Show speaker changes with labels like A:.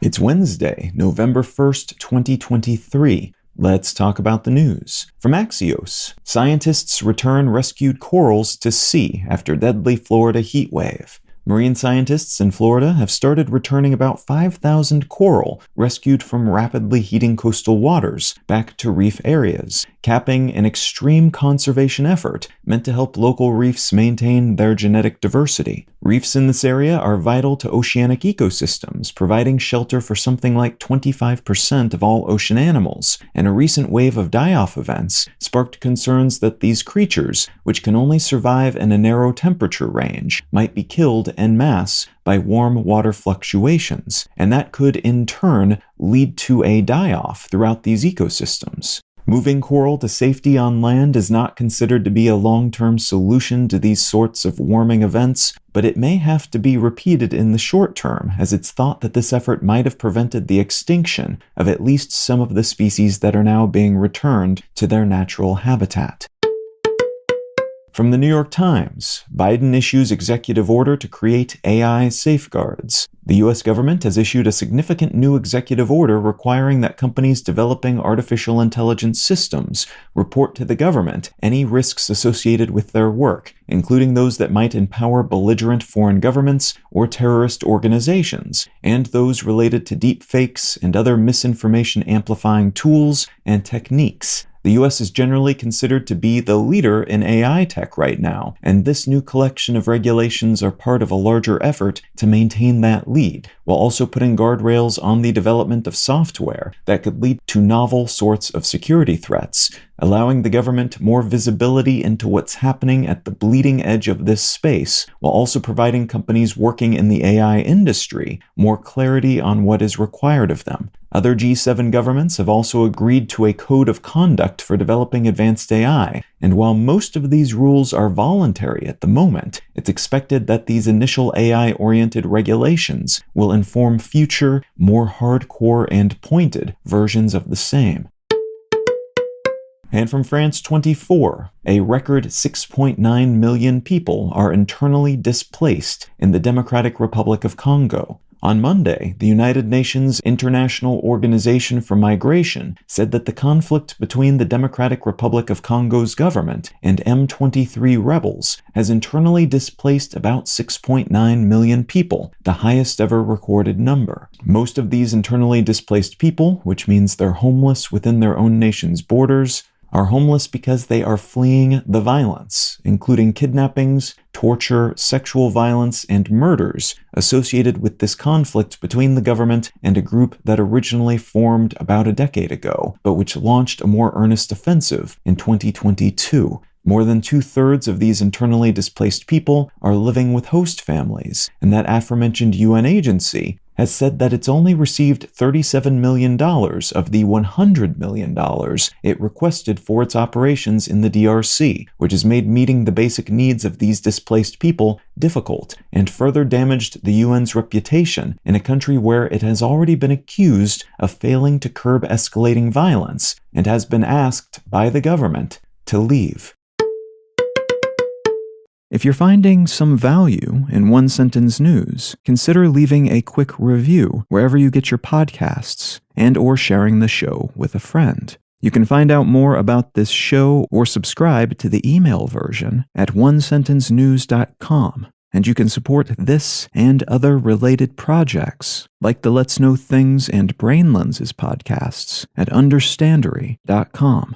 A: It's Wednesday, November 1st, 2023. Let's talk about the news. From Axios, scientists return rescued corals to sea after deadly Florida heat wave. Marine scientists in Florida have started returning about 5,000 coral rescued from rapidly heating coastal waters back to reef areas, capping an extreme conservation effort meant to help local reefs maintain their genetic diversity. Reefs in this area are vital to oceanic ecosystems, providing shelter for something like 25% of all ocean animals, and a recent wave of die-off events sparked concerns that these creatures, which can only survive in a narrow temperature range, might be killed en masse by warm water fluctuations, and that could in turn lead to a die-off throughout these ecosystems. Moving coral to safety on land is not considered to be a long-term solution to these sorts of warming events, but it may have to be repeated in the short term, as it's thought that this effort might have prevented the extinction of at least some of the species that are now being returned to their natural habitat. From the New York Times, Biden issues executive order to create AI safeguards. The U.S. government has issued a significant new executive order requiring that companies developing artificial intelligence systems report to the government any risks associated with their work, including those that might empower belligerent foreign governments or terrorist organizations, and those related to deepfakes and other misinformation amplifying tools and techniques. The U.S. is generally considered to be the leader in AI tech right now, and this new collection of regulations are part of a larger effort to maintain that lead, while also putting guardrails on the development of software that could lead to novel sorts of security threats, allowing the government more visibility into what's happening at the bleeding edge of this space, while also providing companies working in the AI industry more clarity on what is required of them. Other G7 governments have also agreed to a code of conduct for developing advanced AI, and while most of these rules are voluntary at the moment, it's expected that these initial AI-oriented regulations will inform future, more hardcore and pointed versions of the same. And from France 24, a record 6.9 million people are internally displaced in the Democratic Republic of Congo. On Monday, the United Nations International Organization for Migration said that the conflict between the Democratic Republic of Congo's government and M23 rebels has internally displaced about 6.9 million people, the highest ever recorded number. Most of these internally displaced people, which means they're homeless within their own nation's borders, are homeless because they are fleeing the violence, including kidnappings, torture, sexual violence, and murders associated with this conflict between the government and a group that originally formed about a decade ago, but which launched a more earnest offensive in 2022. More than 2/3 of these internally displaced people are living with host families, and that aforementioned UN agency has said that it's only received $37 million of the $100 million it requested for its operations in the DRC, which has made meeting the basic needs of these displaced people difficult and further damaged the UN's reputation in a country where it has already been accused of failing to curb escalating violence and has been asked by the government to leave. If you're finding some value in One Sentence News, consider leaving a quick review wherever you get your podcasts and/or sharing the show with a friend. You can find out more about this show or subscribe to the email version at onesentencenews.com. And you can support this and other related projects, like the Let's Know Things and Brain Lenses podcasts at understandery.com.